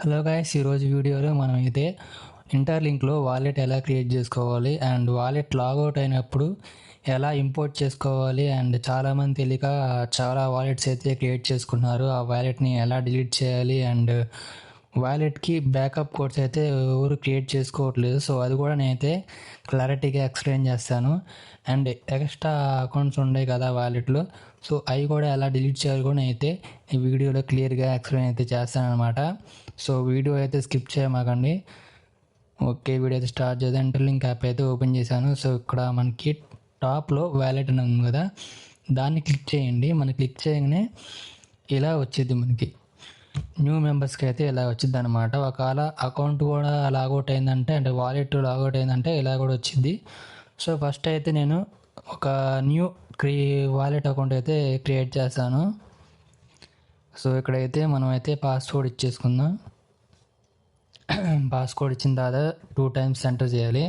Hello guys, ఈరోజు వీడియోలో మనం అయితే ఇంటర్లింక్లో వాలెట్ ఎలా క్రియేట్ చేసుకోవాలి అండ్ వాలెట్ లాగౌట్ అయినప్పుడు ఎలా ఇంపోర్ట్ చేసుకోవాలి అండ్ చాలామంది తెలియక చాలా వాలెట్స్ అయితే క్రియేట్ చేసుకున్నారు. ఆ వాలెట్ని ఎలా డిలీట్ చేయాలి అండ్ వాలెట్కి బ్యాకప్ కోడ్స్ అయితే ఎవరు క్రియేట్ చేసుకోవట్లేదు. సో అది కూడా నేనైతే క్లారిటీగా ఎక్స్ప్లెయిన్ చేస్తాను. అండ్ ఎక్స్ట్రా అకౌంట్స్ ఉన్నాయి కదా వాలెట్లో, సో అవి కూడా ఎలా డిలీట్ చేయాలి కూడా నేనైతే ఈ వీడియోలో క్లియర్గా ఎక్స్ప్లెయిన్ అయితే చేస్తాను అనమాట. సో వీడియో అయితే స్కిప్ చేయమాకండి. ఓకే, వీడియో అయితే స్టార్ట్ చేద్దాం. ఇంటర్లింక్ యాప్ అయితే ఓపెన్ చేశాను. సో ఇక్కడ మనకి టాప్లో వ్యాలెట్ అని ఉంది కదా, దాన్ని క్లిక్ చేయండి. మనం క్లిక్ చేయగానే ఇలా వచ్చింది, మనకి న్యూ మెంబర్స్కి అయితే ఇలా వచ్చింది అనమాట. ఒకవేళ అకౌంట్ కూడా లాగౌట్ అయిందంటే, అంటే వాలెట్ లాగౌట్ అయిందంటే ఇలా కూడా వచ్చింది. సో ఫస్ట్ అయితే నేను ఒక న్యూ వాలెట్ అకౌంట్ అయితే క్రియేట్ చేస్తాను. సో ఇక్కడైతే మనం అయితే పాస్వర్డ్ ఇచ్చేసుకుందాం. పాస్వర్డ్ ఇచ్చిన తర్వాత 2 times ఎంటర్ చేయాలి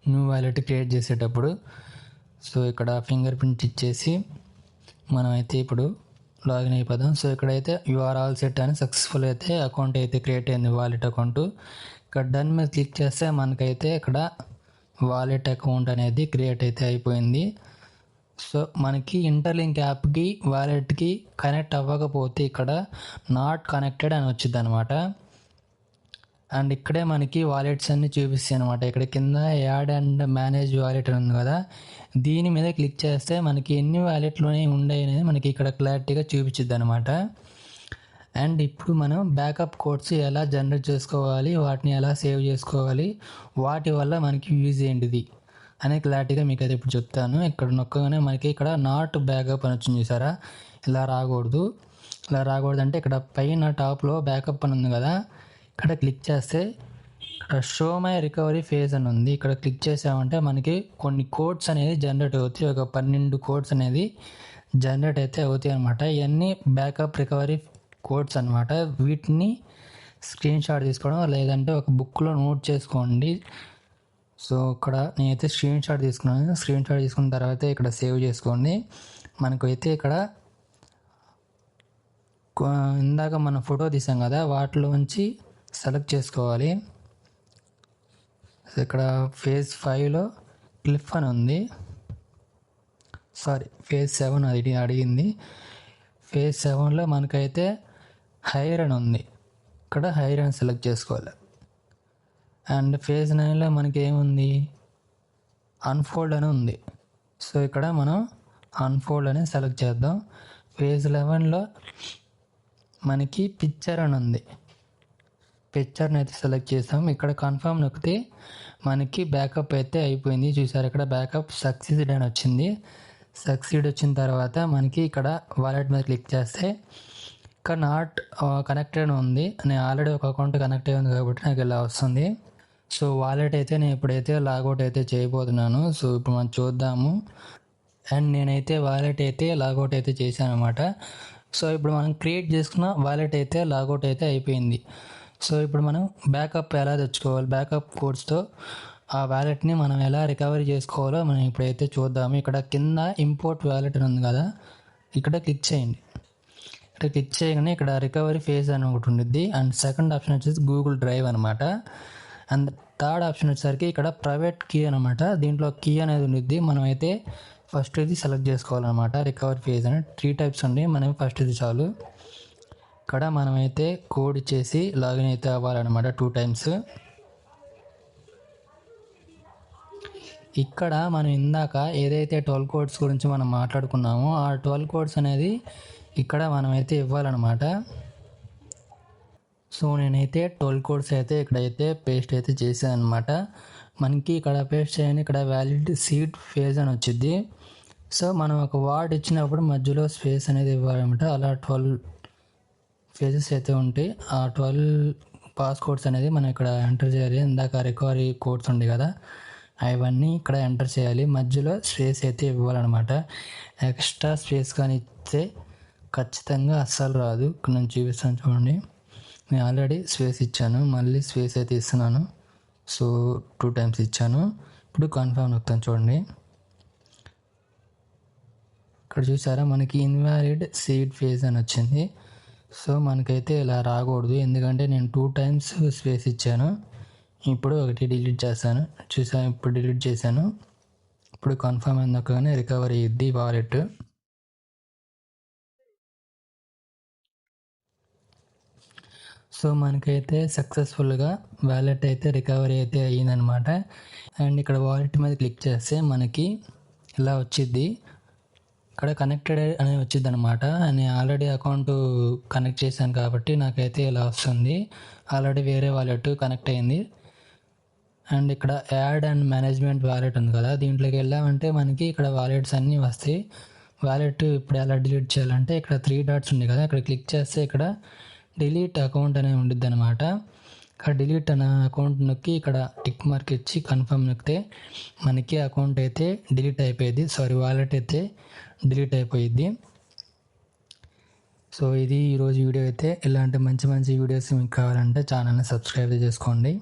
న్యూ వాలెట్ క్రియేట్ చేసేటప్పుడు. సో ఇక్కడ ఫింగర్ ప్రింట్ ఇచ్చేసి మనం అయితే ఇప్పుడు లాగిన్ అయిపోదాం. సో ఇక్కడైతే యూఆర్ ఆల్ సెట్ అని సక్సెస్ఫుల్ అయితే అకౌంట్ అయితే క్రియేట్ అయింది, వాలెట్ అకౌంట్. ఇక్కడ డన్ మీద క్లిక్ చేస్తే మనకైతే ఇక్కడ వాలెట్ అకౌంట్ అనేది క్రియేట్ అయితే అయిపోయింది. సో మనకి ఇంటర్లింక్ యాప్కి వాలెట్కి కనెక్ట్ అవ్వకపోతే ఇక్కడ నాట్ కనెక్టెడ్ అని వచ్చింది అనమాట. అండ్ ఇక్కడే మనకి వాలెట్స్ అన్ని చూపిస్తాయి అనమాట. ఇక్కడ కింద యాడ్ అండ్ మేనేజ్ వాలెట్ ఉంది కదా, దీని మీద క్లిక్ చేస్తే మనకి ఎన్ని వాలెట్లోనే ఉండే అనేది మనకి ఇక్కడ క్లారిటీగా చూపించింది అనమాట. అండ్ ఇప్పుడు మనం బ్యాకప్ కోడ్స్ ఎలా జనరేట్ చేసుకోవాలి, వాటిని ఎలా సేవ్ చేసుకోవాలి, వాటి వల్ల మనకి యూజ్ ఏంటిది అనే క్లారిటీగా మీకు అయితే ఇప్పుడు చెప్తాను. ఇక్కడ నొక్కగానే మనకి ఇక్కడ నాట్ బ్యాకప్ అని వచ్చింది, చూసారా? ఇలా రాకూడదు. ఇలా రాకూడదు అంటే ఇక్కడ పైన టాప్లో బ్యాకప్ అని ఉంది కదా, ఇక్కడ క్లిక్ చేస్తే ఇక్కడ షో మై రికవరీ ఫేజ్ అని ఉంది. ఇక్కడ క్లిక్ చేసామంటే మనకి కొన్ని కోడ్స్ అనేది జనరేట్ అవుతాయి. ఒక 12 కోడ్స్ అనేది జనరేట్ అయితే అవుతాయి అనమాట. ఇవన్నీ బ్యాకప్ రికవరీ కోడ్స్ అనమాట. వీటిని స్క్రీన్ షాట్ తీసుకోవడం లేదంటే ఒక బుక్లో నోట్ చేసుకోండి. సో ఇక్కడ నేనైతే స్క్రీన్ షాట్ తీసుకున్నాను. స్క్రీన్ షాట్ తీసుకున్న తర్వాత ఇక్కడ సేవ్ చేసుకోండి. మనకైతే ఇక్కడ ఇందాక మనం ఫోటో తీసాం కదా, వాటిలోంచి సెలెక్ట్ చేసుకోవాలి. ఇక్కడ ఫేజ్ 5లో క్లిఫ్ అని ఉంది, సారీ ఫేజ్ 7 అది అడిగింది. ఫేజ్ 7లో మనకైతే హైర్ అని ఉంది, ఇక్కడ హైర్ అని సెలెక్ట్ చేసుకోవాలి. అండ్ ఫేజ్ 9లో మనకి ఏముంది, అన్ఫోల్డ్ అని ఉంది. సో ఇక్కడ మనం అన్ఫోల్డ్ అని సెలెక్ట్ చేద్దాం. ఫేజ్ 11లో మనకి పిక్చర్ అని ఉంది, పిక్చర్ని అయితే సెలెక్ట్ చేస్తాం. ఇక్కడ కన్ఫర్మ్ నొక్కితే మనకి బ్యాకప్ అయితే అయిపోయింది. చూసారు, ఇక్కడ బ్యాకప్ సక్సీడ్ అని వచ్చింది. సక్సీడ్ వచ్చిన తర్వాత మనకి ఇక్కడ వాలెట్ మీద క్లిక్ చేస్తే ఇక్కడ నాట్ కనెక్టెడ్ ఉంది. నేను ఆల్రెడీ ఒక అకౌంట్ కనెక్ట్ అయ్యింది కాబట్టి నాకు ఇలా వస్తుంది. సో వాలెట్ అయితే నేను ఇప్పుడైతే లాగౌట్ అయితే చేయబోతున్నాను. సో ఇప్పుడు మనం చూద్దాము. అండ్ నేనైతే వాలెట్ అయితే లాగౌట్ అయితే చేశాను అనమాట. సో ఇప్పుడు మనం క్రియేట్ చేసుకున్న వాలెట్ అయితే లాగౌట్ అయితే అయిపోయింది. సో ఇప్పుడు మనం బ్యాకప్ ఎలా తెచ్చుకోవాలి, బ్యాకప్ కోడ్స్తో ఆ వ్యాలెట్ని మనం ఎలా రికవరీ చేసుకోవాలో మనం ఇప్పుడైతే చూద్దాము. ఇక్కడ కింద ఇంపోర్ట్ వ్యాలెట్ అని ఉంది కదా, ఇక్కడ క్లిక్ చేయండి. ఇక్కడ క్లిక్ చేయగానే ఇక్కడ రికవరీ ఫేజ్ అని ఒకటి ఉంటుంది. అండ్ సెకండ్ ఆప్షన్ వచ్చేసి గూగుల్ డ్రైవ్ అనమాట. అండ్ థర్డ్ ఆప్షన్ వచ్చేసరికి ఇక్కడ ప్రైవేట్ కీ అనమాట. దీంట్లో కీ అనేది ఉంటుంది. మనమైతే ఫస్ట్ ఇది సెలెక్ట్ చేసుకోవాలన్నమాట. రికవరీ ఫేజ్ అని 3 types ఉంది, మనం ఫస్ట్ ఇది చాలు. ఇక్కడ మనమైతే కోడ్ ఇచ్చేసి లాగిన్ అయితే అవ్వాలన్నమాట 2 times. ఇక్కడ మనం ఇందాక ఏదైతే 12 codes గురించి మనం మాట్లాడుకున్నామో ఆ 12 codes అనేది ఇక్కడ మనమైతే ఇవ్వాలన్నమాట. సో నేనైతే 12 codes అయితే ఇక్కడైతే పేస్ట్ అయితే చేశాను అనమాట. మనకి ఇక్కడ పేస్ట్ చేయని ఇక్కడ వ్యాలిడ్ సీడ్ ఫేజ్ అని వచ్చింది. సో మనం ఒక వర్డ్ ఇచ్చినప్పుడు మధ్యలో స్పేస్ అనేది ఇవ్వాలన్నమాట. అలా 12 ఫేజెస్ అయితే ఉంటాయి. ఆ 12 పాస్కోడ్స్ అనేది మనం ఇక్కడ ఎంటర్ చేయాలి. ఇందాక రికవరీ కోడ్స్ ఉండే కదా, అవన్నీ ఇక్కడ ఎంటర్ చేయాలి. మధ్యలో స్పేస్ అయితే ఇవ్వాలన్నమాట. ఎక్స్ట్రా స్పేస్ కానీ ఇస్తే ఖచ్చితంగా అస్సలు రాదు. ఇక్కడ నేను చూపిస్తాను చూడండి. నేను ఆల్రెడీ స్పేస్ ఇచ్చాను, మళ్ళీ స్పేస్ అయితే ఇస్తున్నాను. సో 2 times ఇచ్చాను. ఇప్పుడు కన్ఫర్మ్ నొక్కుతాను చూడండి. ఇక్కడ చూసారా మనకి ఇన్వాలిడ్ సీడ్ ఫేజ్ అని వచ్చింది. సో మనకైతే ఇలా రాకూడదు, ఎందుకంటే నేను 2 టైమ్స్ స్పేస్ ఇచ్చాను. ఇప్పుడు ఒకటి డిలీట్ చేశాను, చూసాను. ఇప్పుడు డిలీట్ చేశాను. ఇప్పుడు కన్ఫర్మ్ అని నొక్కగానే రికవర్ అయ్యిద్ది వాలెట్. సో మనకైతే సక్సెస్ఫుల్గా వాలెట్ అయితే రికవరీ అయితే అయ్యిందనమాట. అండ్ ఇక్కడ వాలెట్ మీద క్లిక్ చేస్తే మనకి ఇలా వచ్చిద్ది, ఇక్కడ కనెక్టెడ్ అని వచ్చింది అనమాట. నేను ఆల్రెడీ అకౌంట్ కనెక్ట్ చేశాను కాబట్టి నాకైతే ఇలా వస్తుంది. ఆల్రెడీ వేరే వాలెట్ కనెక్ట్ అయింది. అండ్ ఇక్కడ యాడ్ అండ్ మేనేజ్మెంట్ వాలెట్ ఉంది కదా, దీంట్లోకి వెళ్ళామంటే మనకి ఇక్కడ వాలెట్స్ అన్నీ వస్తాయి. వాలెట్ ఇప్పుడు ఎలా డిలీట్ చేయాలంటే ఇక్కడ 3 డాట్స్ ఉంది కదా, ఇక్కడ క్లిక్ చేస్తే ఇక్కడ డిలీట్ అకౌంట్ అనేది ఉండిద్ది అనమాట. ఇక్కడ డిలీట్ అనే అకౌంట్ నొక్కి ఇక్కడ టిక్ మార్క్ ఇచ్చి కన్ఫర్మ్ నొక్కితే మనకి అకౌంట్ అయితే డిలీట్ అయిపోయింది. వాలెట్ అయితే డిలీట్ అయిపోయిద్ది. సో ఇది ఈరోజు వీడియో అయితే. ఇలాంటి మంచి మంచి వీడియోస్ మీకు కావాలంటే ఛానల్ని సబ్స్క్రైబ్ చేసుకోండి.